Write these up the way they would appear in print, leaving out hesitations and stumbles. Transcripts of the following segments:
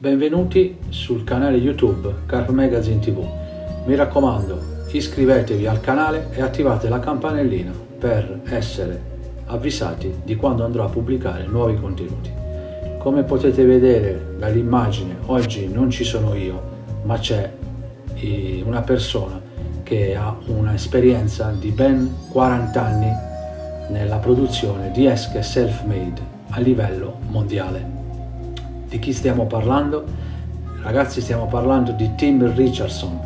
benvenuti sul canale YouTube Carp Magazine TV. Mi raccomando, iscrivetevi al canale e attivate la campanellina per essere avvisati di quando andrò a pubblicare nuovi contenuti. Come potete vedere dall'immagine, oggi non ci sono io, ma c'è una persona che ha un'esperienza di ben 40 anni nella produzione di esche self-made a livello mondiale. Di chi stiamo parlando? Ragazzi, stiamo parlando di Tim Richardson,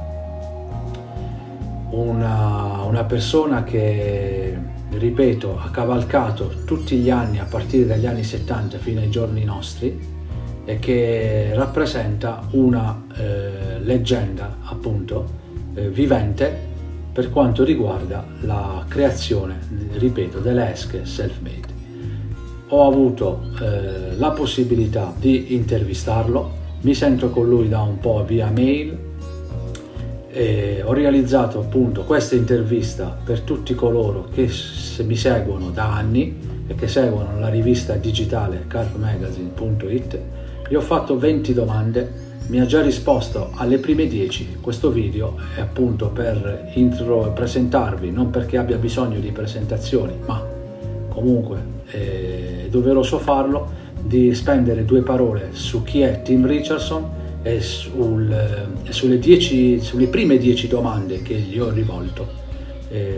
una persona che, ripeto, ha cavalcato tutti gli anni a partire dagli anni 70 fino ai giorni nostri e che rappresenta una leggenda appunto vivente per quanto riguarda la creazione, ripeto, delle esche self-made. Ho avuto la possibilità di intervistarlo, mi sento con lui da un po' via mail e ho realizzato appunto questa intervista per tutti coloro che mi seguono da anni e che seguono la rivista digitale carpmagazine.it. Gli ho fatto 20 domande, mi ha già risposto alle prime 10. Questo video è appunto per presentarvi, non perché abbia bisogno di presentazioni, ma comunque è doveroso farlo, di spendere due parole su chi è Tim Richardson e sulle prime 10 domande che gli ho rivolto,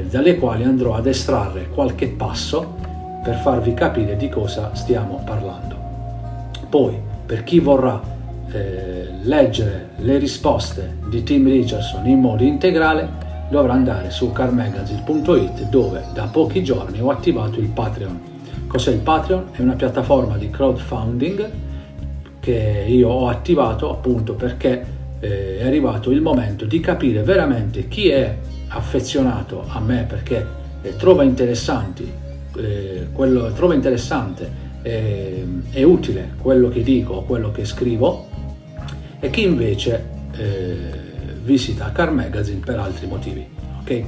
dalle quali andrò ad estrarre qualche passo per farvi capire di cosa stiamo parlando. Poi, per chi vorrà leggere le risposte di Tim Richardson in modo integrale, dovrà andare su carpmagazine.it, dove da pochi giorni ho attivato il Patreon. Cos'è il Patreon? È una piattaforma di crowdfunding che io ho attivato appunto perché è arrivato il momento di capire veramente chi è affezionato a me perché trova interessante e utile quello che dico, quello che scrivo, e chi invece visita Carp Magazine per altri motivi, ok?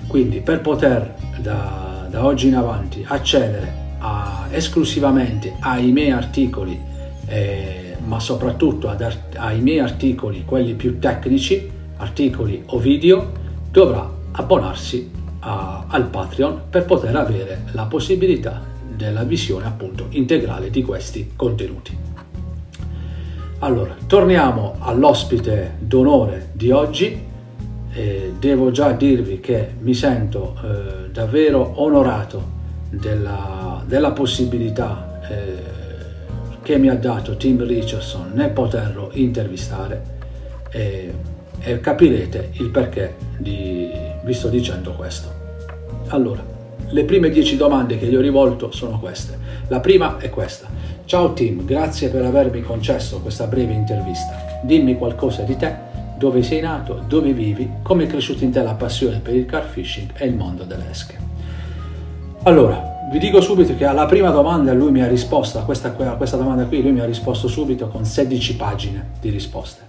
Quindi per poter da oggi in avanti accedere esclusivamente ai miei articoli, ma soprattutto ai miei articoli, quelli più tecnici, articoli o video, dovrà abbonarsi al Patreon per poter avere la possibilità della visione appunto integrale di questi contenuti. Allora, torniamo all'ospite d'onore di oggi. Devo già dirvi che mi sento davvero onorato della possibilità che mi ha dato Tim Richardson nel poterlo intervistare e capirete il perché vi sto dicendo questo. Allora, le prime 10 domande che gli ho rivolto sono queste. La prima è questa: ciao Tim, grazie per avermi concesso questa breve intervista. Dimmi qualcosa di te, dove sei nato, dove vivi, come è cresciuta in te la passione per il carp fishing e il mondo delle esche. Allora, vi dico subito che alla prima domanda lui mi ha risposto, a questa domanda qui lui mi ha risposto subito con 16 pagine di risposte.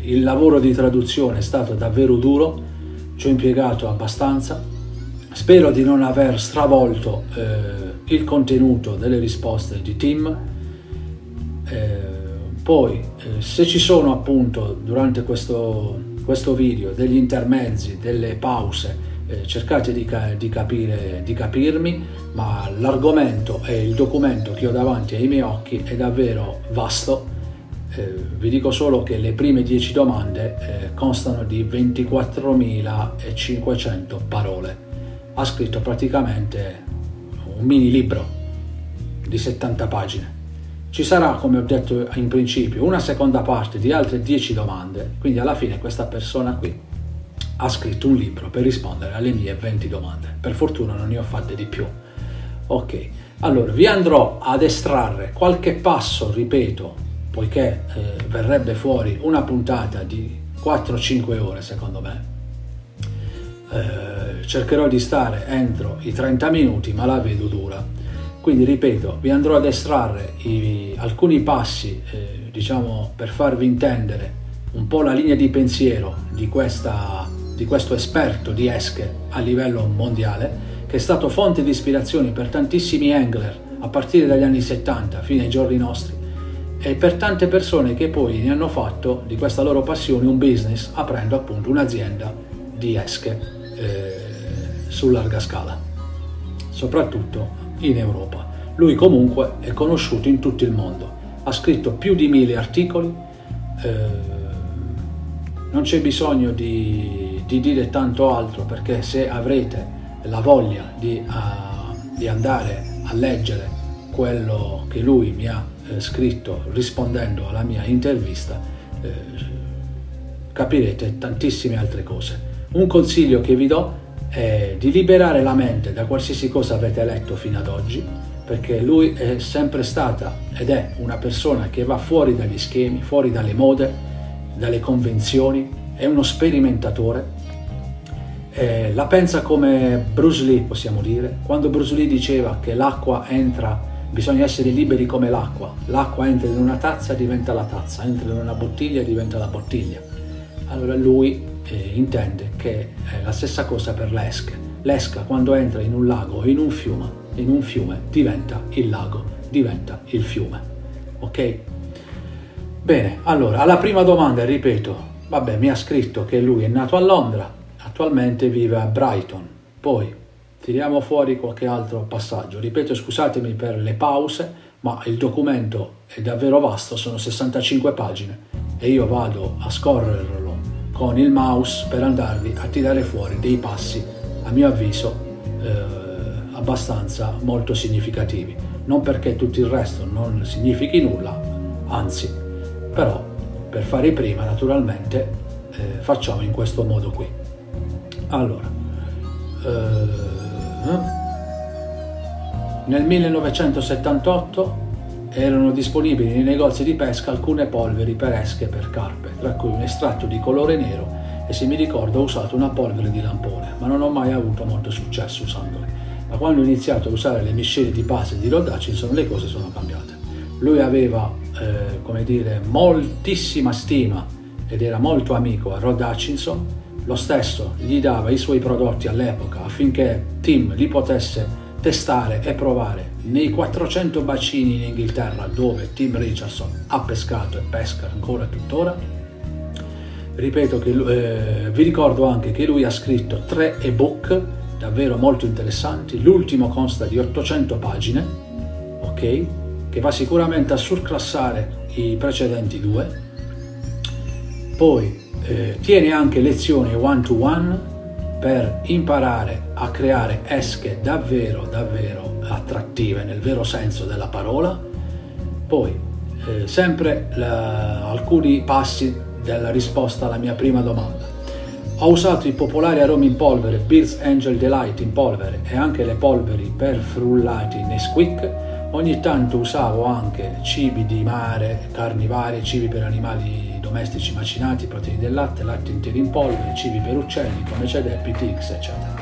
Il lavoro di traduzione è stato davvero duro, ci ho impiegato abbastanza, spero di non aver stravolto il contenuto delle risposte di Tim. Poi se ci sono appunto durante questo video degli intermezzi, delle pause, cercate di capirmi, ma l'argomento e il documento che ho davanti ai miei occhi è davvero vasto. Vi dico solo che le prime 10 domande constano di 24.500 parole. Ha scritto praticamente un mini libro di 70 pagine. Ci sarà, come ho detto in principio, una seconda parte di altre 10 domande, quindi alla fine questa persona qui ha scritto un libro per rispondere alle mie 20 domande. Per fortuna non ne ho fatte di più. Ok, allora vi andrò ad estrarre qualche passo, ripeto, poiché verrebbe fuori una puntata di 4-5 ore secondo me. Cercherò di stare entro i 30 minuti, ma la vedo dura. Quindi ripeto, vi andrò ad estrarre alcuni passi, diciamo, per farvi intendere un po' la linea di pensiero di questo esperto di esche a livello mondiale, che è stato fonte di ispirazione per tantissimi angler a partire dagli anni 70 fino ai giorni nostri, e per tante persone che poi ne hanno fatto di questa loro passione un business, aprendo appunto un'azienda di esche su larga scala, soprattutto in Europa. Lui comunque è conosciuto in tutto il mondo, ha scritto più di 1000 articoli, non c'è bisogno di dire tanto altro, perché se avrete la voglia di andare a leggere quello che lui mi ha scritto rispondendo alla mia intervista, capirete tantissime altre cose. Un consiglio che vi do è di liberare la mente da qualsiasi cosa avete letto fino ad oggi, perché lui è sempre stata ed è una persona che va fuori dagli schemi, fuori dalle mode, dalle convenzioni, è uno sperimentatore, la pensa come Bruce Lee, possiamo dire. Quando Bruce Lee diceva che l'acqua entra, bisogna essere liberi come l'acqua entra in una tazza diventa la tazza, entra in una bottiglia diventa la bottiglia. Allora lui intende che è la stessa cosa per l'esca. L'esca quando entra in un lago o in un fiume diventa il lago, diventa il fiume. Ok? Bene, allora alla prima domanda, ripeto, vabbè, mi ha scritto che lui è nato a Londra, attualmente vive a Brighton. Poi tiriamo fuori qualche altro passaggio. Ripeto, scusatemi per le pause, ma il documento è davvero vasto, sono 65 pagine e io vado a scorrerlo con il mouse per andarvi a tirare fuori dei passi, a mio avviso, abbastanza molto significativi. Non perché tutto il resto non significhi nulla, anzi, però per fare prima naturalmente facciamo in questo modo qui. Allora, nel 1978 erano disponibili nei negozi di pesca alcune polveri per esche per carpe, tra cui un estratto di colore nero e, se mi ricordo, ho usato una polvere di lampone, ma non ho mai avuto molto successo usandole. Ma quando ho iniziato a usare le miscele di base di Rod Hutchinson le cose sono cambiate. Lui aveva, come dire, moltissima stima ed era molto amico a Rod Hutchinson, lo stesso gli dava i suoi prodotti all'epoca affinché Tim li potesse testare e provare nei 400 bacini in Inghilterra dove Tim Richardson ha pescato e pesca ancora tuttora. Ripeto che vi ricordo anche che lui ha scritto 3 ebook davvero molto interessanti, l'ultimo consta di 800 pagine, ok, che va sicuramente a surclassare i precedenti 2. Poi tiene anche lezioni one to one per imparare a creare esche davvero attrattive nel vero senso della parola. Poi sempre alcuni passi della risposta alla mia prima domanda. Ho usato i popolari aromi in polvere Beard's Angel Delight in polvere e anche le polveri per frullati Nesquik. Ogni tanto usavo anche cibi di mare, carni varie, cibi per animali domestici macinati, proteine del latte, latte intero in polvere, cibi per uccelli come cedepi, tix, eccetera.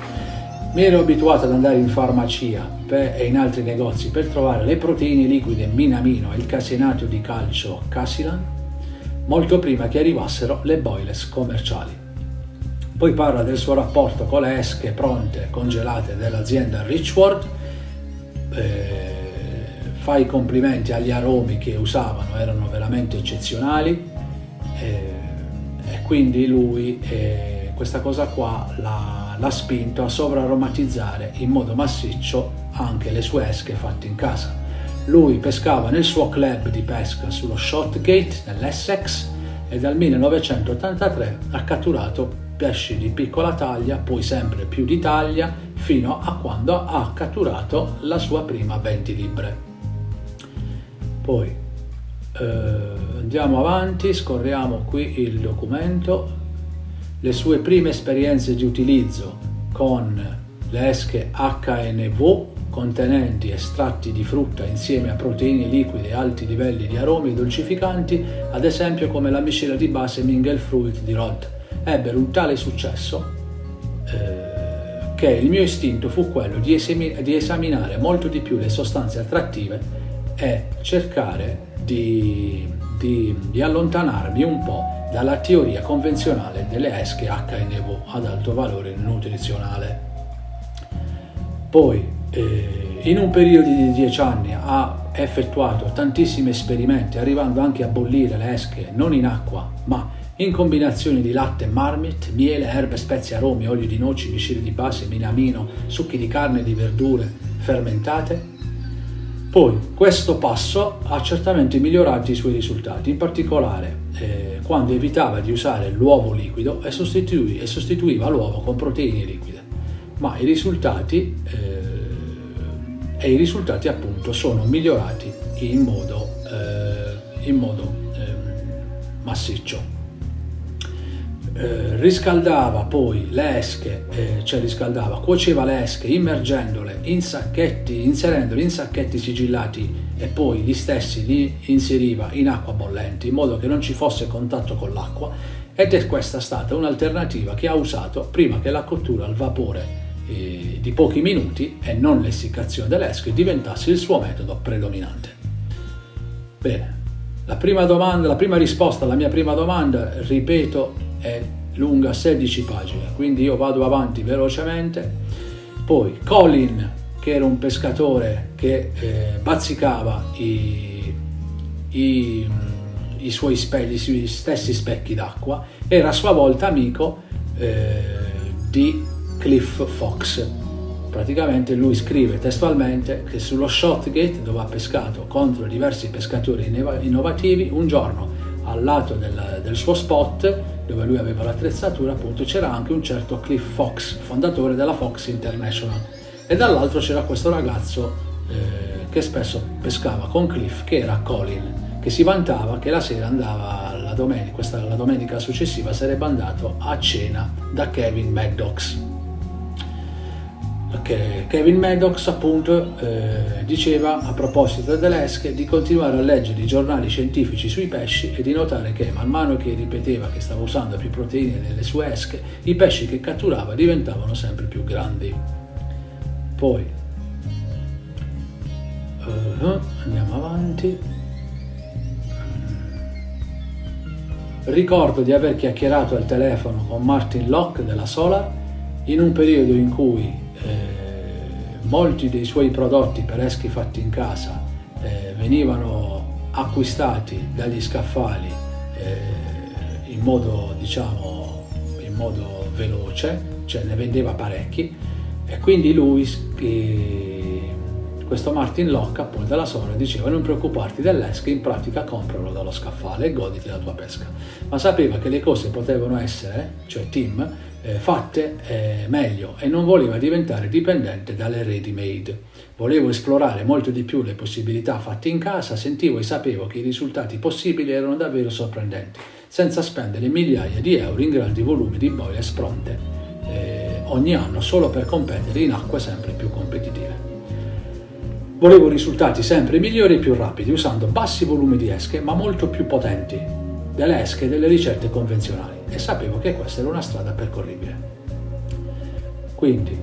Mi ero abituato ad andare in farmacia e in altri negozi per trovare le proteine liquide Minamino e il caseinato di calcio Casilan molto prima che arrivassero le boilers commerciali. Poi parla del suo rapporto con le esche pronte congelate dell'azienda Richward, fa i complimenti agli aromi che usavano, erano veramente eccezionali, e quindi lui questa cosa qua l'ha spinto a sovraromatizzare in modo massiccio anche le sue esche fatte in casa. Lui pescava nel suo club di pesca sullo Shotgate nell'Essex e dal 1983 ha catturato pesci di piccola taglia, poi sempre più di taglia, fino a quando ha catturato la sua prima 20 libbre. Poi andiamo avanti, scorriamo qui il documento. Le sue prime esperienze di utilizzo con le esche HNV contenenti estratti di frutta insieme a proteine liquide e alti livelli di aromi e dolcificanti, ad esempio come la miscela di base Mingle Fruit di Rod, ebbero un tale successo che il mio istinto fu quello di esaminare molto di più le sostanze attrattive e cercare di allontanarmi un po' dalla teoria convenzionale delle esche HNV ad alto valore nutrizionale. Poi in un periodo di 10 anni ha effettuato tantissimi esperimenti, arrivando anche a bollire le esche non in acqua, ma in combinazioni di latte marmit, miele, erbe, spezie, aromi, olio di noci, miscele di base, minamino, succhi di carne e di verdure fermentate. Poi questo passo ha certamente migliorato i suoi risultati, in particolare quando evitava di usare l'uovo liquido e sostituiva l'uovo con proteine liquide. Ma i risultati appunto sono migliorati in modo massiccio. Riscaldava poi le esche, cuoceva le esche immergendole inserendole in sacchetti sigillati e poi gli stessi li inseriva in acqua bollente in modo che non ci fosse contatto con l'acqua, ed è questa stata un'alternativa che ha usato prima che la cottura al vapore di pochi minuti e non l'essiccazione delle esche diventasse il suo metodo predominante. Bene, la prima risposta alla mia prima domanda, ripeto, è lunga 16 pagine, quindi io vado avanti velocemente. Poi Colin, che era un pescatore che bazzicava i suoi stessi specchi d'acqua, era a sua volta amico di Cliff Fox. Praticamente lui scrive testualmente che sullo Shotgate, dove ha pescato contro diversi pescatori innovativi, un giorno al lato del suo spot, dove lui aveva l'attrezzatura, appunto, c'era anche un certo Cliff Fox, fondatore della Fox International, e dall'altro c'era questo ragazzo che spesso pescava con Cliff, che era Colin, che si vantava che la sera andava la domenica successiva sarebbe andato a cena da Kevin Maddox. Kevin Maddox appunto diceva, a proposito delle esche, di continuare a leggere i giornali scientifici sui pesci e di notare che man mano che ripeteva che stava usando più proteine nelle sue esche, i pesci che catturava diventavano sempre più grandi. Poi andiamo avanti. Ricordo di aver chiacchierato al telefono con Martin Locke della Solar in un periodo in cui molti dei suoi prodotti per eschi fatti in casa venivano acquistati dagli scaffali in modo veloce, cioè ne vendeva parecchi, e quindi questo Martin Locke appunto della Solar diceva: non preoccuparti dell'esca, in pratica compralo dallo scaffale e goditi la tua pesca. Ma sapeva che le cose potevano essere, cioè Tim, fatte meglio, e non voleva diventare dipendente dalle ready made. Volevo esplorare molto di più le possibilità fatte in casa, sentivo e sapevo che i risultati possibili erano davvero sorprendenti, senza spendere migliaia di euro in grandi volumi di boilers pronte ogni anno solo per competere in acque sempre più competitive. Volevo risultati sempre migliori e più rapidi, usando bassi volumi di esche ma molto più potenti delle esche delle ricette convenzionali, e sapevo che questa era una strada percorribile. Quindi,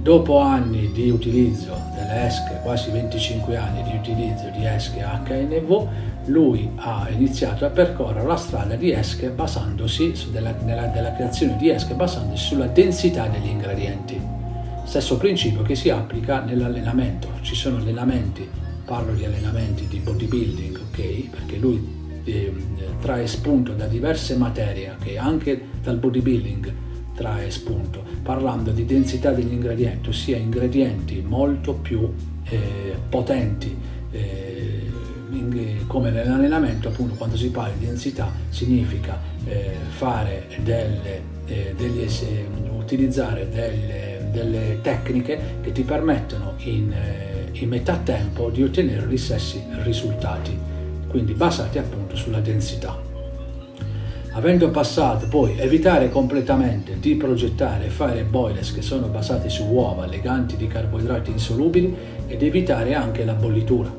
dopo anni di utilizzo delle esche, quasi 25 anni di utilizzo di esche HNV, lui ha iniziato a percorrere la strada di esche della creazione di esche basandosi sulla densità degli ingredienti. Stesso principio che si applica nell'allenamento. Ci sono allenamenti, parlo di allenamenti di bodybuilding, ok? Perché lui trae spunto da diverse materie che anche dal bodybuilding trae spunto, parlando di densità degli ingredienti, ossia ingredienti molto più potenti, come nell'allenamento. Appunto, quando si parla di densità significa utilizzare delle tecniche che ti permettono in metà tempo di ottenere gli stessi risultati, quindi basati appunto sulla densità. Avendo passato poi evitare completamente di progettare e fare boilers che sono basati su uova leganti di carboidrati insolubili, ed evitare anche la bollitura,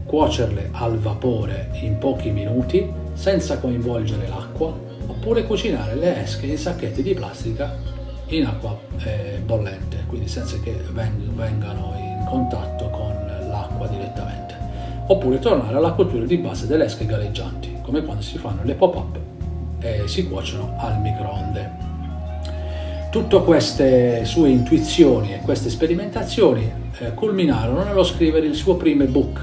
cuocerle al vapore in pochi minuti senza coinvolgere l'acqua, oppure cucinare le esche in sacchetti di plastica in acqua bollente, quindi senza che vengano in contatto con l'acqua direttamente, oppure tornare alla cottura di base delle esche galleggianti, come quando si fanno le pop-up e si cuociono al microonde. Tutte queste sue intuizioni e queste sperimentazioni culminarono nello scrivere il suo primo book,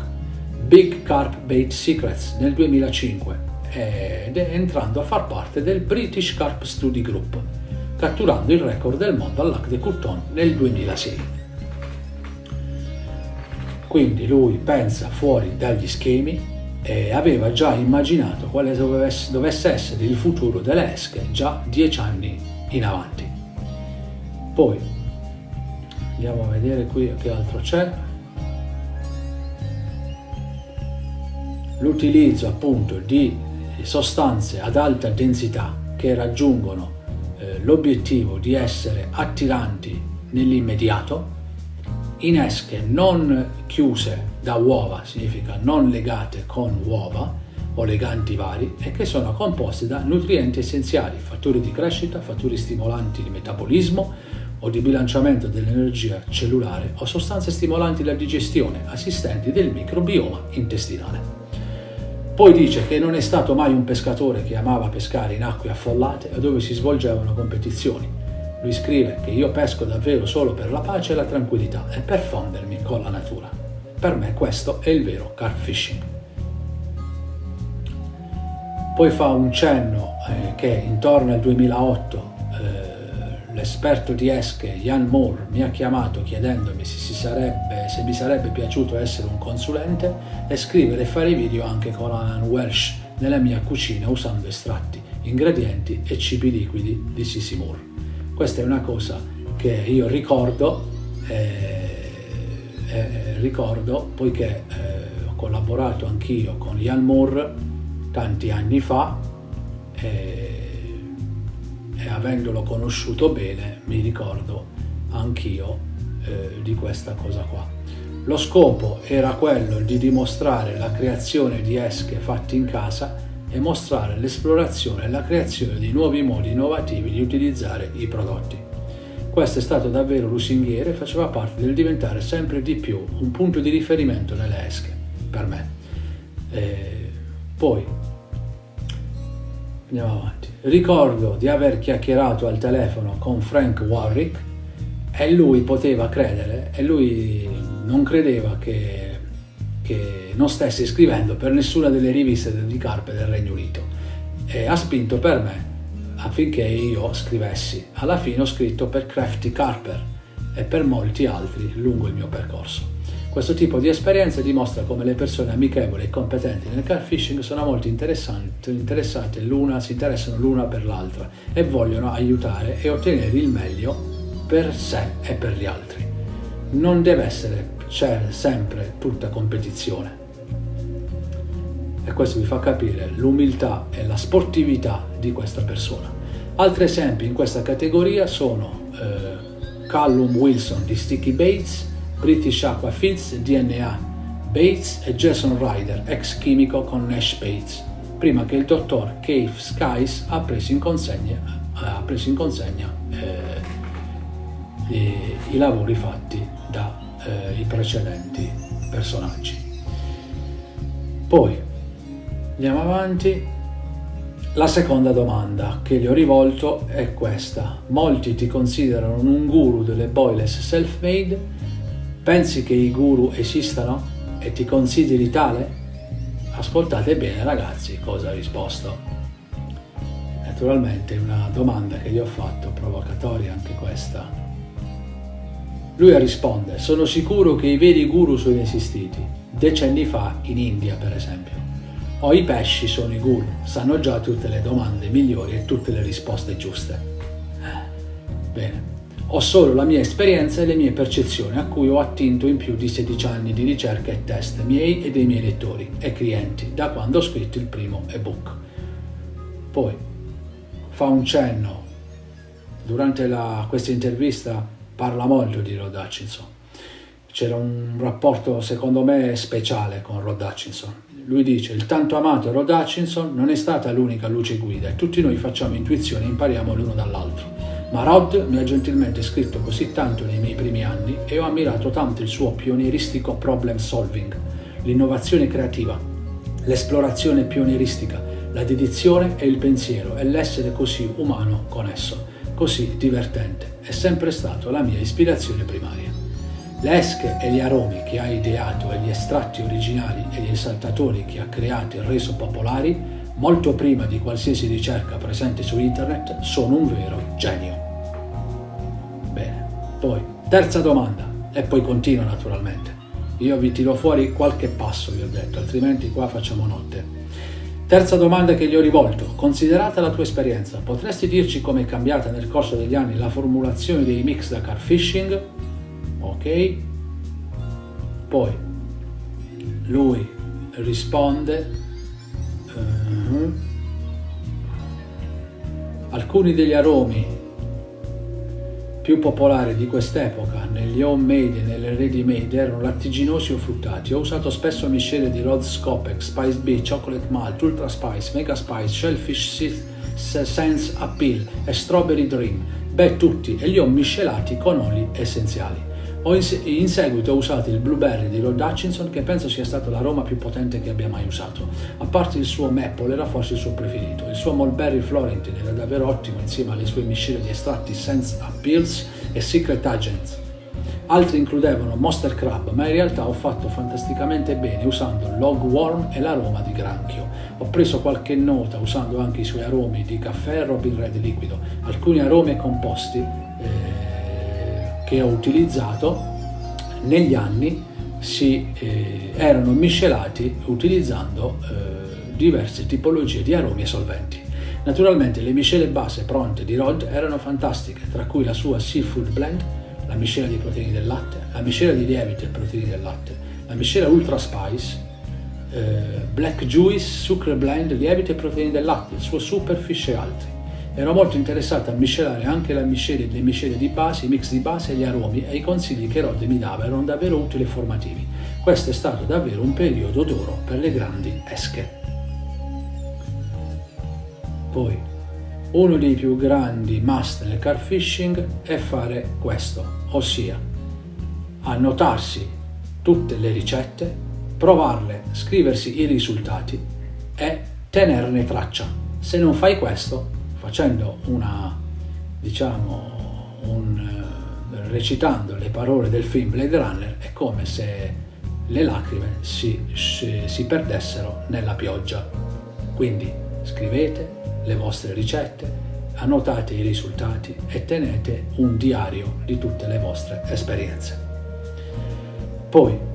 Big Carp Bait Secrets, nel 2005, ed entrando a far parte del British Carp Study Group, catturando il record del mondo al Lac de Courton nel 2006. Quindi lui pensa fuori dagli schemi e aveva già immaginato quale dovesse essere il futuro delle esche già 10 anni in avanti. Poi andiamo a vedere qui che altro c'è. L'utilizzo appunto di sostanze ad alta densità che raggiungono l'obiettivo di essere attiranti nell'immediato, in esche non chiuse da uova, significa non legate con uova o leganti vari, e che sono composte da nutrienti essenziali, fattori di crescita, fattori stimolanti di metabolismo o di bilanciamento dell'energia cellulare o sostanze stimolanti la digestione, assistenti del microbioma intestinale. Poi dice che non è stato mai un pescatore che amava pescare in acque affollate e dove si svolgevano competizioni. Lui scrive che io pesco davvero solo per la pace e la tranquillità e per fondermi con la natura. Per me questo è il vero carp fishing. Poi fa un cenno che intorno al 2008 l'esperto di esche Ian Moore mi ha chiamato chiedendomi se mi sarebbe piaciuto essere un consulente e scrivere e fare video anche con Alan Welsh nella mia cucina usando estratti, ingredienti e cibi liquidi di Sissi Moore. Questa è una cosa che io ricordo poiché ho collaborato anch'io con Ian Moore tanti anni fa e avendolo conosciuto bene mi ricordo anch'io di questa cosa qua. Lo scopo era quello di dimostrare la creazione di esche fatte in casa e mostrare l'esplorazione e la creazione di nuovi modi innovativi di utilizzare i prodotti. Questo è stato davvero lusinghiero e faceva parte del diventare sempre di più un punto di riferimento nelle esche per me. Poi andiamo avanti. Ricordo di aver chiacchierato al telefono con Frank Warwick e lui poteva credere e lui non credeva che non stessi scrivendo per nessuna delle riviste di carpe del Regno Unito e ha spinto per me affinché io scrivessi. Alla fine ho scritto per Crafty Carper e per molti altri lungo il mio percorso. Questo tipo di esperienza dimostra come le persone amichevoli e competenti nel carp fishing sono molto interessate l'una, si interessano l'una per l'altra e vogliono aiutare e ottenere il meglio per sé e per gli altri. Non deve essere sempre tutta competizione. E questo vi fa capire l'umiltà e la sportività di questa persona. Altri esempi in questa categoria sono Callum Wilson di Sticky Baits, British Aqua Feeds, DNA Baits e Jason Ryder, ex chimico con Nash Baits, prima che il dottor Cave Skies ha preso in consegna i lavori fatti dai precedenti personaggi. Poi andiamo avanti. La seconda domanda che gli ho rivolto è questa: molti ti considerano un guru delle boilers self-made? Pensi che i guru esistano e ti consideri tale? Ascoltate bene ragazzi cosa ha risposto. Naturalmente è una domanda che gli ho fatto, provocatoria anche questa. Lui risponde: sono sicuro che i veri guru sono esistiti, decenni fa in India per esempio. O i pesci sono i guru, sanno già tutte le domande migliori e tutte le risposte giuste. Bene. Ho solo la mia esperienza e le mie percezioni a cui ho attinto in più di 16 anni di ricerca e test miei e dei miei lettori e clienti da quando ho scritto il primo ebook. Poi fa un cenno, durante questa intervista parla molto di Rod Hutchinson. C'era un rapporto secondo me speciale con Rod Hutchinson. Lui dice: il tanto amato Rod Hutchinson non è stata l'unica luce guida e tutti noi facciamo intuizione e impariamo l'uno dall'altro. Ma Rod mi ha gentilmente scritto così tanto nei miei primi anni e ho ammirato tanto il suo pionieristico problem solving, l'innovazione creativa, l'esplorazione pionieristica, la dedizione e il pensiero e l'essere così umano con esso. così divertente. È sempre stato la mia ispirazione primaria. Le esche e gli aromi che ha ideato e gli estratti originali e gli esaltatori che ha creato e reso popolari, molto prima di qualsiasi ricerca presente su internet, sono un vero genio. Bene, poi, terza domanda, e poi continuo naturalmente. Io vi tiro fuori qualche passo, vi ho detto, altrimenti qua facciamo notte. Terza domanda che gli ho rivolto: considerata la tua esperienza, potresti dirci come è cambiata nel corso degli anni la formulazione dei mix da car fishing? Ok. Poi lui risponde: alcuni degli aromi più popolari di quest'epoca negli homemade e nelle ready-made erano lattiginosi o fruttati. Ho usato spesso miscele di Rod Scopex, Spice Bee, Chocolate Malt, Ultra Spice, Mega Spice, Shellfish Sense Appeal e Strawberry Dream. Beh, tutti, e li ho miscelati con oli essenziali. In seguito ho usato il Blueberry di Rod Hutchinson, che penso sia stato l'aroma più potente che abbia mai usato. A parte il suo Maple, era forse il suo preferito. Il suo Mulberry Florentine era davvero ottimo insieme alle sue miscele di estratti Sense Appeals e Secret Agents. Altri includevano Monster Crab, ma in realtà ho fatto fantasticamente bene usando Logworm e l'aroma di granchio. Ho preso qualche nota usando anche i suoi aromi di caffè e Robin Red liquido. Alcuni aromi e composti che ho utilizzato negli anni erano miscelati utilizzando diverse tipologie di aromi e solventi. Naturalmente le miscele base pronte di Rod erano fantastiche, tra cui la sua Seafood Blend, la miscela di proteine del latte, la miscela di lievito e proteine del latte, la miscela Ultra Spice, Black Juice, Sucre Blend, lievito e proteine del latte, il suo Superfish e altri. Ero molto interessato a miscelare anche le miscele di base, i mix di base e gli aromi, e i consigli che Rod mi dava erano davvero utili e formativi. Questo è stato davvero un periodo d'oro per le grandi esche. Poi, uno dei più grandi must nel car fishing è fare questo, ossia annotarsi tutte le ricette, provarle, scriversi i risultati e tenerne traccia. Se non fai questo, facendo recitando le parole del film Blade Runner, è come se le lacrime si perdessero nella pioggia. Quindi scrivete le vostre ricette, annotate i risultati e tenete un diario di tutte le vostre esperienze. Poi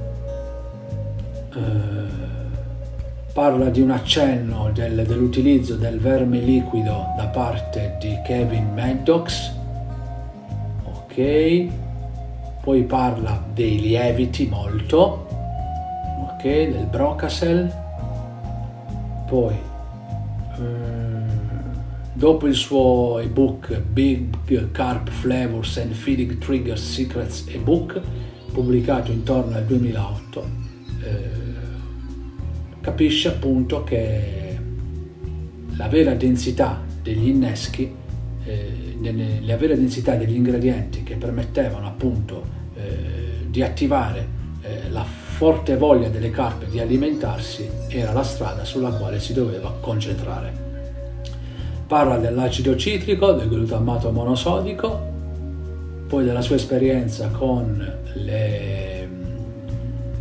parla di un accenno dell'utilizzo del verme liquido da parte di Kevin Maddox. Ok. Poi parla dei lieviti molto. Ok, del Brocasel. Poi dopo il suo ebook Big Carp Flavors and Feeding Triggers Secrets ebook, pubblicato intorno al 2008, capisce appunto che la vera densità degli inneschi, la vera densità degli ingredienti che permettevano appunto di attivare la forte voglia delle carpe di alimentarsi era la strada sulla quale si doveva concentrare. Parla dell'acido citrico, del glutammato monosodico, poi della sua esperienza con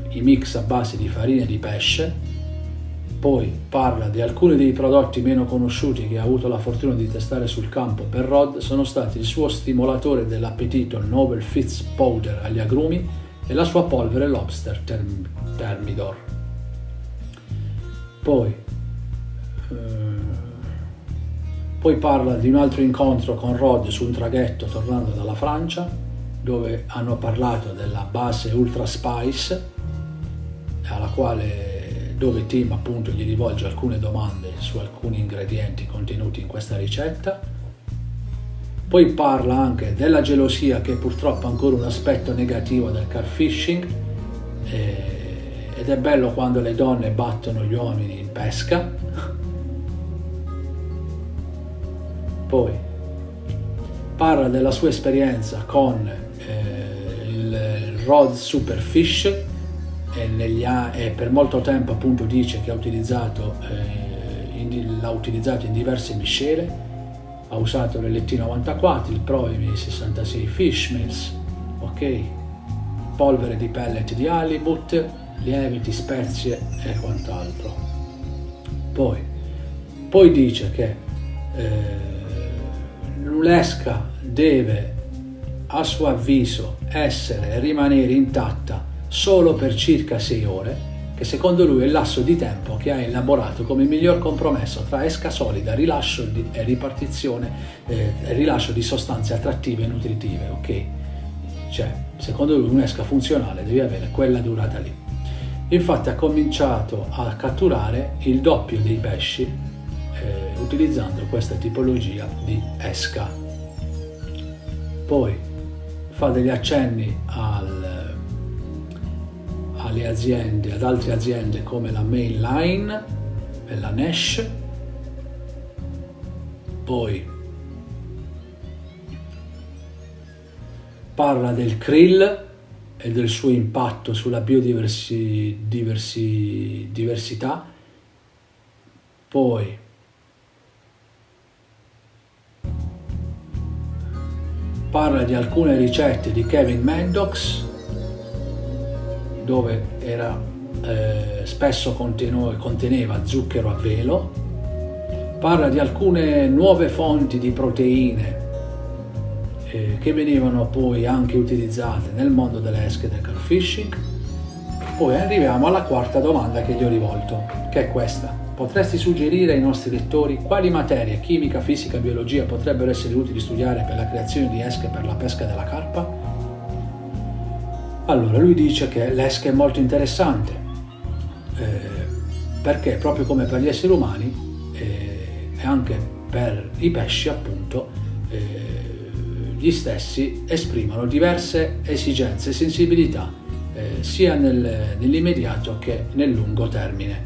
i mix a base di farina di pesce. Poi parla di alcuni dei prodotti meno conosciuti che ha avuto la fortuna di testare sul campo per Rod. Sono stati il suo stimolatore dell'appetito Noble Fizz Powder agli agrumi e la sua polvere Lobster Thermidor. Poi parla di un altro incontro con Rod su un traghetto tornando dalla Francia, dove hanno parlato della base Ultra Spice, dove Tim appunto gli rivolge alcune domande su alcuni ingredienti contenuti in questa ricetta. Poi parla anche della gelosia, che è purtroppo ancora un aspetto negativo del car fishing, ed è bello quando le donne battono gli uomini in pesca. Poi parla della sua esperienza con il Rod Superfish, e per molto tempo appunto dice che l'ha utilizzato in diverse miscele, ha usato l'LT94, il Provimi 66 Fishmeals, ok? Polvere di pellet di halibut, lieviti, spezie e quant'altro. Poi dice che l'esca deve a suo avviso essere e rimanere intatta solo per circa 6 ore, che secondo lui è il lasso di tempo che ha elaborato come miglior compromesso tra esca solida, rilascio e ripartizione, rilascio di sostanze attrattive e nutritive, ok? Cioè, secondo lui un'esca funzionale deve avere quella durata lì. Infatti ha cominciato a catturare il doppio dei pesci utilizzando questa tipologia di esca. Poi fa degli accenni ad altre aziende come la Mainline e la Nash. Poi parla del krill e del suo impatto sulla biodiversità. Poi parla di alcune ricette di Kevin Maddox, dove spesso conteneva zucchero a velo. Parla di alcune nuove fonti di proteine che venivano poi anche utilizzate nel mondo delle esche del carfishing. Poi arriviamo alla quarta domanda che gli ho rivolto, che è questa: potresti suggerire ai nostri lettori quali materie, chimica, fisica, biologia potrebbero essere utili studiare per la creazione di esche per la pesca della carpa? Allora, lui dice che l'esca è molto interessante perché proprio come per gli esseri umani e anche per i pesci, appunto, gli stessi esprimono diverse esigenze e sensibilità sia nell'immediato che nel lungo termine.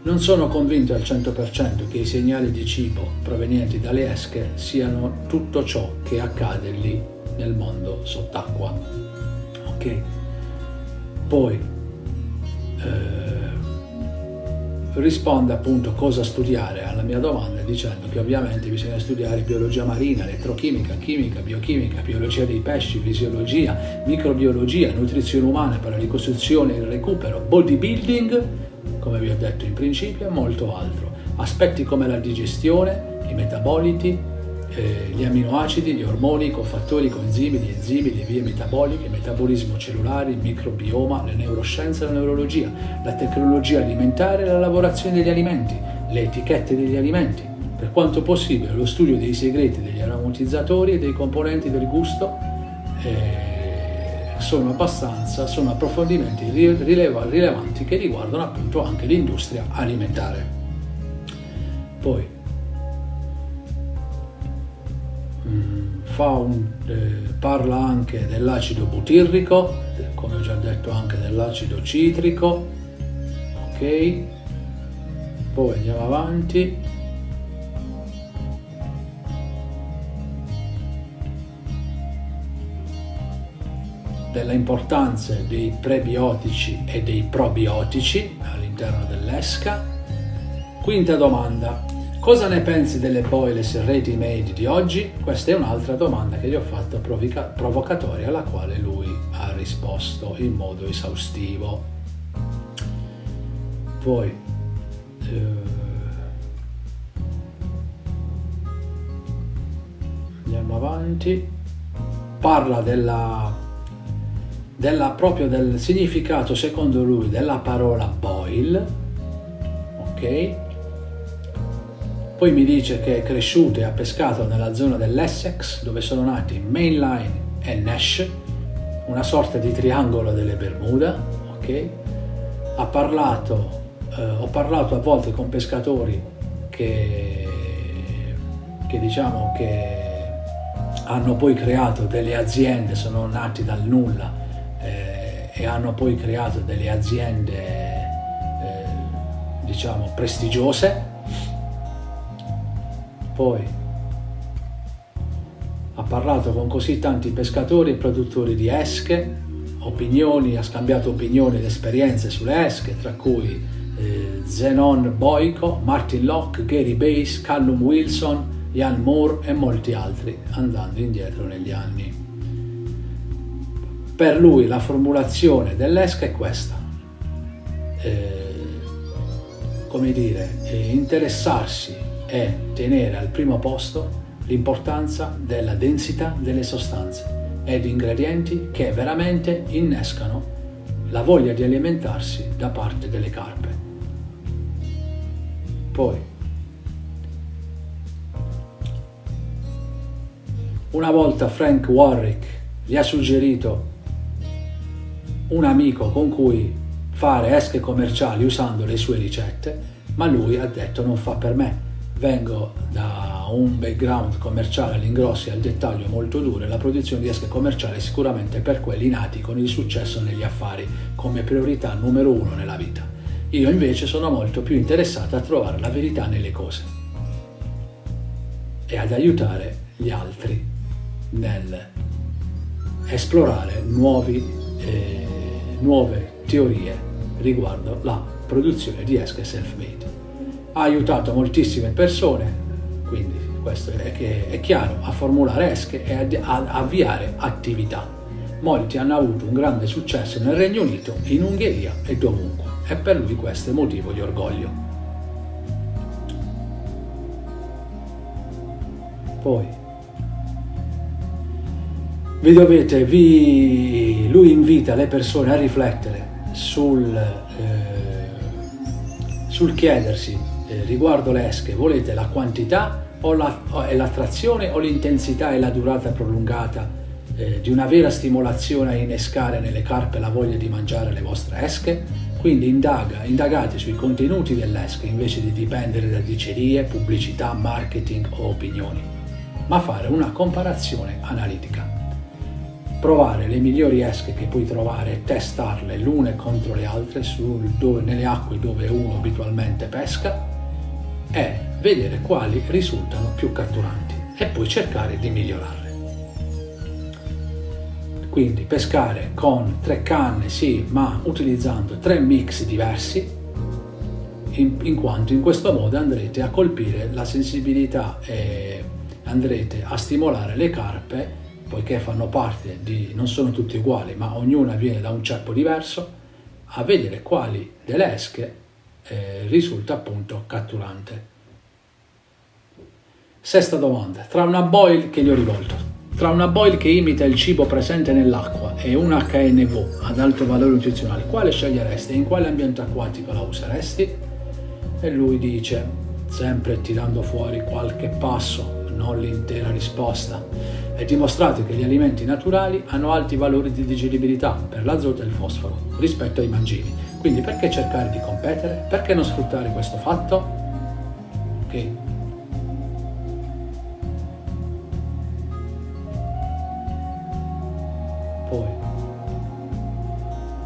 Non sono convinto al 100% che i segnali di cibo provenienti dalle esche siano tutto ciò che accade lì nel mondo sott'acqua. Ok? Poi risponde appunto cosa studiare alla mia domanda dicendo che ovviamente bisogna studiare biologia marina, elettrochimica, chimica, biochimica, biologia dei pesci, fisiologia, microbiologia, nutrizione umana per la ricostruzione e il recupero, bodybuilding, come vi ho detto in principio, e molto altro. Aspetti come la digestione, i metaboliti, gli aminoacidi, gli ormoni, i cofattori, i coenzimi, gli enzimi, le vie metaboliche, il metabolismo cellulare, il microbioma, le neuroscienze e la neurologia, la tecnologia alimentare e la lavorazione degli alimenti, le etichette degli alimenti, per quanto possibile lo studio dei segreti degli aromatizzatori e dei componenti del gusto. Sono approfondimenti rilevanti che riguardano appunto anche l'industria alimentare. Poi parla anche dell'acido butirrico, come ho già detto anche dell'acido citrico, ok? Poi andiamo avanti. Della importanza dei prebiotici e dei probiotici all'interno dell'esca. Quinta domanda: cosa ne pensi delle boilies ready made di oggi? Questa è un'altra domanda che gli ho fatto provocatoria, alla quale lui ha risposto in modo esaustivo. Poi andiamo avanti. Parla proprio del significato secondo lui della parola boil, ok? Poi mi dice che è cresciuto e ha pescato nella zona dell'Essex, dove sono nati Mainline e Nash, una sorta di triangolo delle Bermuda, ok? Ho parlato a volte con pescatori che diciamo che hanno poi creato delle aziende, sono nati dal nulla e hanno poi creato delle aziende diciamo prestigiose. Poi ha parlato con così tanti pescatori e produttori di esche, ha scambiato opinioni ed esperienze sulle esche, tra cui Zenon Boyko, Martin Locke, Gary Bass, Callum Wilson, Ian Moore e molti altri andando indietro negli anni. Per lui la formulazione dell'ESC è questa, interessarsi e tenere al primo posto l'importanza della densità delle sostanze ed ingredienti che veramente innescano la voglia di alimentarsi da parte delle carpe. Poi, una volta Frank Warwick gli ha suggerito un amico con cui fare esche commerciali usando le sue ricette, ma lui ha detto: non fa per me, vengo da un background commerciale all'ingrosso e al dettaglio molto duro e la produzione di esche commerciali è sicuramente per quelli nati con il successo negli affari come priorità numero 1 nella vita. Io invece sono molto più interessato a trovare la verità nelle cose e ad aiutare gli altri nel esplorare nuove teorie riguardo la produzione di esche self-made. Ha aiutato moltissime persone, quindi questo è chiaro, a formulare esche e ad avviare attività. Molti hanno avuto un grande successo nel Regno Unito, in Ungheria e dovunque, e per lui questo è motivo di orgoglio. Poi lui invita le persone a riflettere sul chiedersi riguardo le esche: volete la quantità o l'attrazione o l'intensità e la durata prolungata di una vera stimolazione a innescare nelle carpe la voglia di mangiare le vostre esche? Quindi indagate sui contenuti dell'esche invece di dipendere da dicerie, pubblicità, marketing o opinioni, ma fare una comparazione analitica. Provare le migliori esche che puoi trovare e testarle l'une contro le altre nelle acque dove uno abitualmente pesca e vedere quali risultano più catturanti e poi cercare di migliorarle. Quindi pescare con 3 canne sì, ma utilizzando 3 mix diversi, in quanto in questo modo andrete a colpire la sensibilità e andrete a stimolare le carpe, poiché fanno parte non sono tutte uguali, ma ognuna viene da un ceppo diverso, a vedere quali delle esche risulta appunto catturante. Sesta domanda: tra una boil che gli ho rivolto, tra una boil che imita il cibo presente nell'acqua e un HNV ad alto valore nutrizionale, quale sceglieresti e in quale ambiente acquatico la useresti? E lui dice, sempre tirando fuori qualche passo, non l'intera risposta: è dimostrato che gli alimenti naturali hanno alti valori di digeribilità per l'azoto e il fosforo rispetto ai mangimi. Quindi perché cercare di competere? Perché non sfruttare questo fatto? Ok. Poi,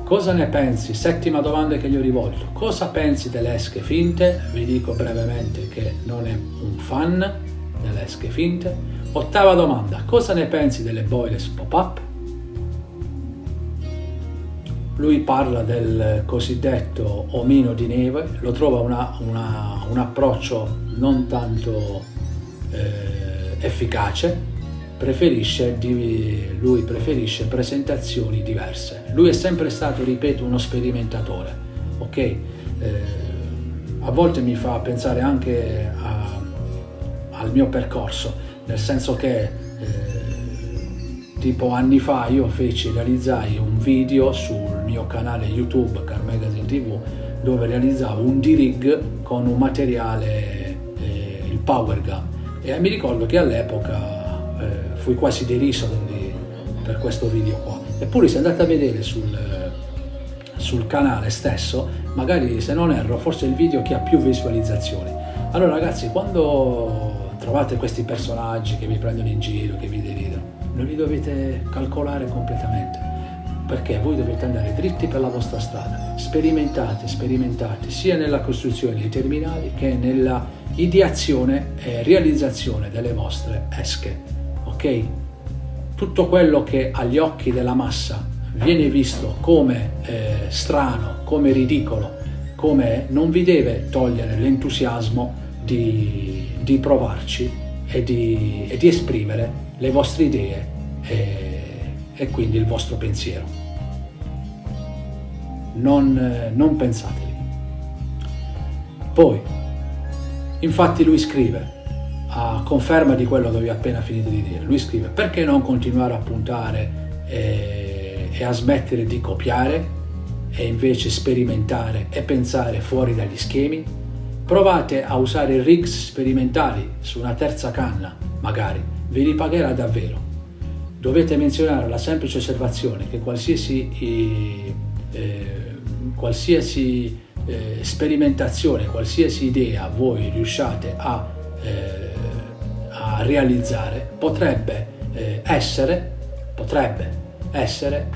cosa ne pensi? Settima domanda che gli ho rivolto: cosa pensi delle esche finte? Vi dico brevemente che non è un fan delle esche finte. Ottava domanda: cosa ne pensi delle boilers pop-up? Lui parla del cosiddetto omino di neve, lo trova un approccio non tanto efficace, lui preferisce presentazioni diverse. Lui è sempre stato, ripeto, uno sperimentatore, ok? A volte mi fa pensare anche al mio percorso, nel senso che tipo anni fa io realizzai un video sul mio canale YouTube Car Magazine TV dove realizzavo un D-Rig con un materiale, il Power Gun, e mi ricordo che all'epoca fui quasi deriso per questo video qua. Eppure se andate a vedere sul canale stesso, magari se non erro forse è il video che ha più visualizzazioni. Allora ragazzi, quando trovate questi personaggi che vi prendono in giro, che vi deridono, non li dovete calcolare completamente, perché voi dovete andare dritti per la vostra strada. Sperimentate sia nella costruzione dei terminali che nella ideazione e realizzazione delle vostre esche, ok? Tutto quello che agli occhi della massa viene visto come strano, come ridicolo, come non vi deve togliere l'entusiasmo di provarci e di esprimere le vostre idee e quindi il vostro pensiero. Non pensateli. Poi, infatti lui scrive, a conferma di quello che vi ho appena finito di dire, lui scrive: perché non continuare a puntare e a smettere di copiare e invece sperimentare e pensare fuori dagli schemi? Provate a usare rigs sperimentali su una terza canna, magari, vi ripagherà davvero. Dovete menzionare la semplice osservazione che qualsiasi sperimentazione, qualsiasi idea voi riusciate a realizzare potrebbe essere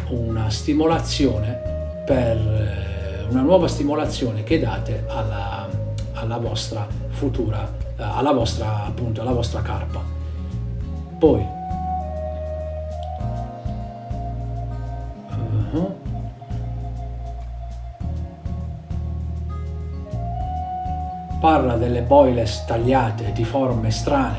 una stimolazione una nuova stimolazione che date alla vostra futura, alla vostra carpa. Poi parla delle boilers tagliate di forme strane,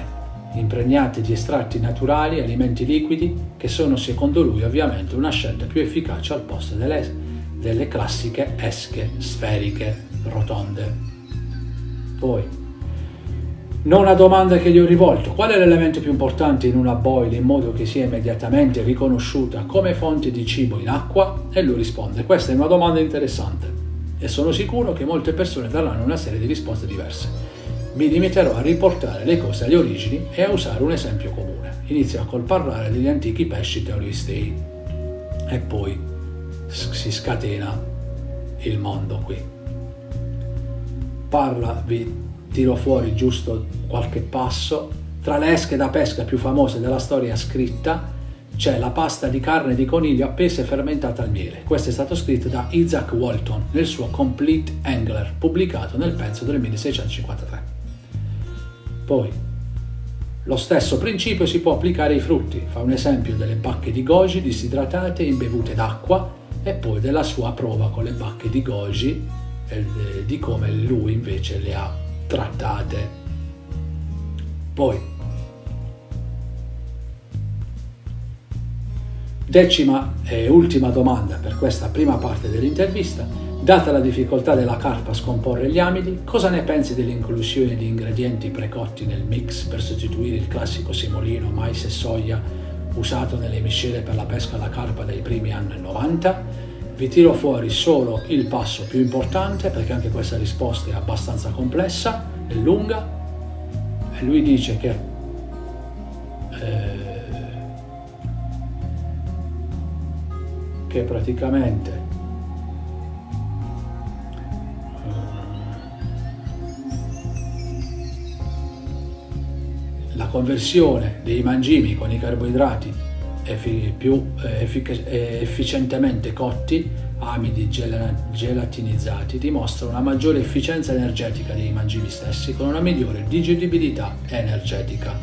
impregnate di estratti naturali e alimenti liquidi, che sono secondo lui ovviamente una scelta più efficace al posto delle classiche esche sferiche rotonde. Poi, nona domanda che gli ho rivolto: qual è l'elemento più importante in una boil in modo che sia immediatamente riconosciuta come fonte di cibo in acqua? E lui risponde: questa è una domanda interessante e sono sicuro che molte persone daranno una serie di risposte diverse. Mi limiterò a riportare le cose alle origini e a usare un esempio comune. Inizia col parlare degli antichi pesci teolistei e poi si scatena il mondo qui. Vi tiro fuori giusto qualche passo. Tra le esche da pesca più famose della storia scritta c'è la pasta di carne di coniglio appesa e fermentata al miele. Questo è stato scritto da Isaac Walton nel suo Complete Angler, pubblicato nel pezzo del 1653. Poi, lo stesso principio si può applicare ai frutti. Fa un esempio delle bacche di goji disidratate e imbevute d'acqua e poi della sua prova con le bacche di goji e di come lui invece le ha trattate. Poi, decima e ultima domanda per questa prima parte dell'intervista: data la difficoltà della carpa a scomporre gli amidi, cosa ne pensi dell'inclusione di ingredienti precotti nel mix per sostituire il classico semolino, mais e soia usato nelle miscele per la pesca alla carpa dai primi anni 90? Vi tiro fuori solo il passo più importante, perché anche questa risposta è abbastanza complessa e lunga, e lui dice che praticamente la conversione dei mangimi con i carboidrati più efficientemente cotti, amidi gelatinizzati, dimostra una maggiore efficienza energetica dei mangimi stessi con una migliore digeribilità energetica.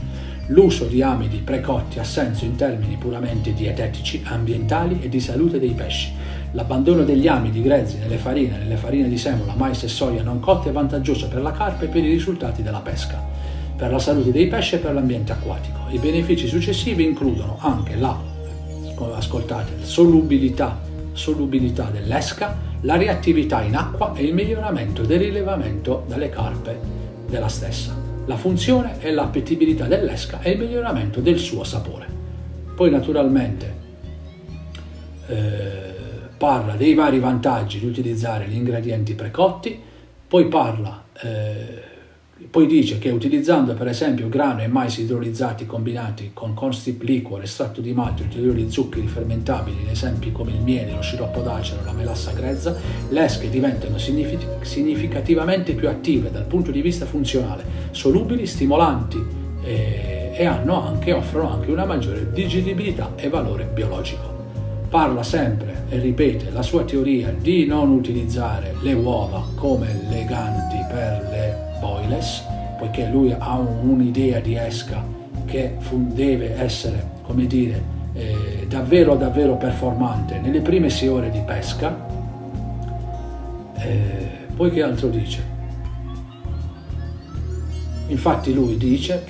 L'uso di amidi precotti ha senso in termini puramente dietetici, ambientali e di salute dei pesci. L'abbandono degli amidi grezzi nelle farine di semola, mais e soia non cotte è vantaggioso per la carpa e per i risultati della pesca, per la salute dei pesci e per l'ambiente acquatico. I benefici successivi includono anche la solubilità dell'esca, la reattività in acqua e il miglioramento del rilevamento dalle carpe della stessa, la funzione e l'appetibilità dell'esca e il miglioramento del suo sapore. Poi naturalmente parla dei vari vantaggi di utilizzare gli ingredienti precotti, poi dice che utilizzando per esempio grano e mais idrolizzati combinati con cornstrip liquor, estratto di malto e ulteriori zuccheri fermentabili, in esempi come il miele, lo sciroppo d'acero e la melassa grezza, le esche diventano significativamente più attive dal punto di vista funzionale, solubili, stimolanti e offrono anche una maggiore digeribilità e valore biologico. Parla sempre e ripete la sua teoria di non utilizzare le uova come leganti per le boilers, poiché lui ha un'idea di esca che deve essere, come dire, davvero performante nelle prime 6 ore di pesca. Poi che altro dice? Infatti lui dice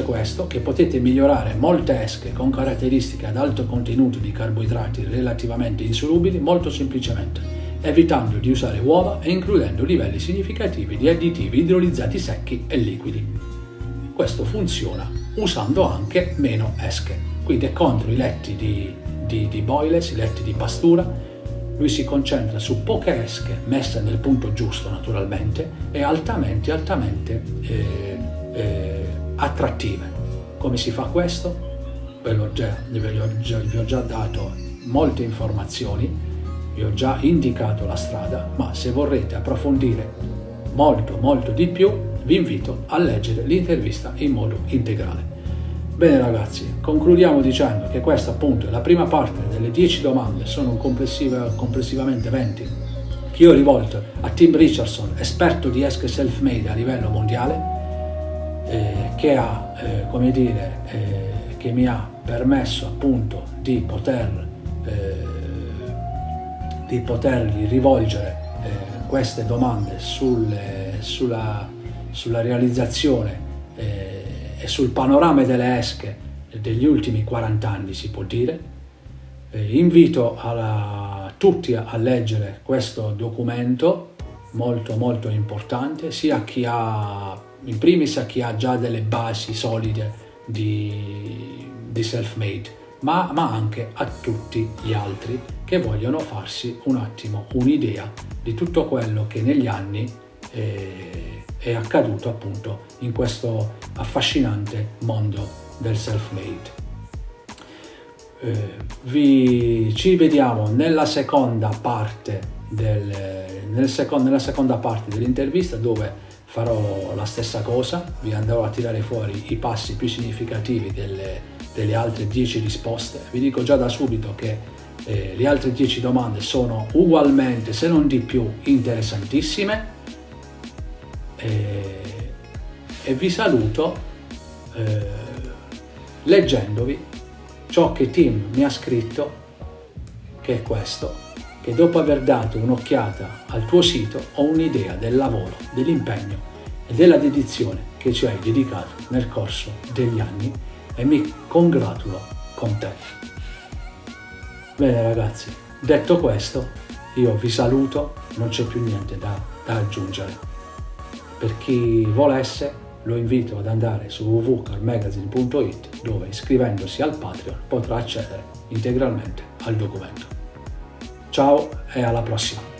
questo, che potete migliorare molte esche con caratteristiche ad alto contenuto di carboidrati relativamente insolubili molto semplicemente, evitando di usare uova e includendo livelli significativi di additivi idrolizzati secchi e liquidi. Questo funziona usando anche meno esche. Quindi è contro i letti di boilers, i letti di pastura. Lui si concentra su poche esche messe nel punto giusto naturalmente e altamente attrattive. Come si fa questo? Vi ho già dato molte informazioni, vi ho già indicato la strada, ma se vorrete approfondire molto di più vi invito a leggere l'intervista in modo integrale. Bene ragazzi, concludiamo dicendo che questa appunto è la prima parte delle 10 domande, sono complessivamente 20, che ho rivolto a Tim Richardson, esperto di esche self-made a livello mondiale, che mi ha permesso appunto di potergli rivolgere queste domande sulla realizzazione e sul panorama delle esche degli ultimi 40 anni, si può dire. Invito tutti a leggere questo documento molto importante, sia in primis a chi ha già delle basi solide di self-made, ma anche a tutti gli altri che vogliono farsi un attimo un'idea di tutto quello che negli anni è accaduto appunto in questo affascinante mondo del self-made. Ci vediamo nella seconda parte nella seconda parte dell'intervista, dove farò la stessa cosa, vi andrò a tirare fuori i passi più significativi delle altre 10 risposte. Vi dico già da subito che le altre 10 domande sono ugualmente, se non di più, interessantissime. E vi saluto leggendovi ciò che Tim mi ha scritto, che è questo: che dopo aver dato un'occhiata al tuo sito ho un'idea del lavoro, dell'impegno e della dedizione che ci hai dedicato nel corso degli anni e mi congratulo con te. Bene ragazzi, detto questo, io vi saluto, non c'è più niente da aggiungere. Per chi volesse, lo invito ad andare su www.carmagazine.it, dove iscrivendosi al Patreon potrà accedere integralmente al documento. Ciao e alla prossima!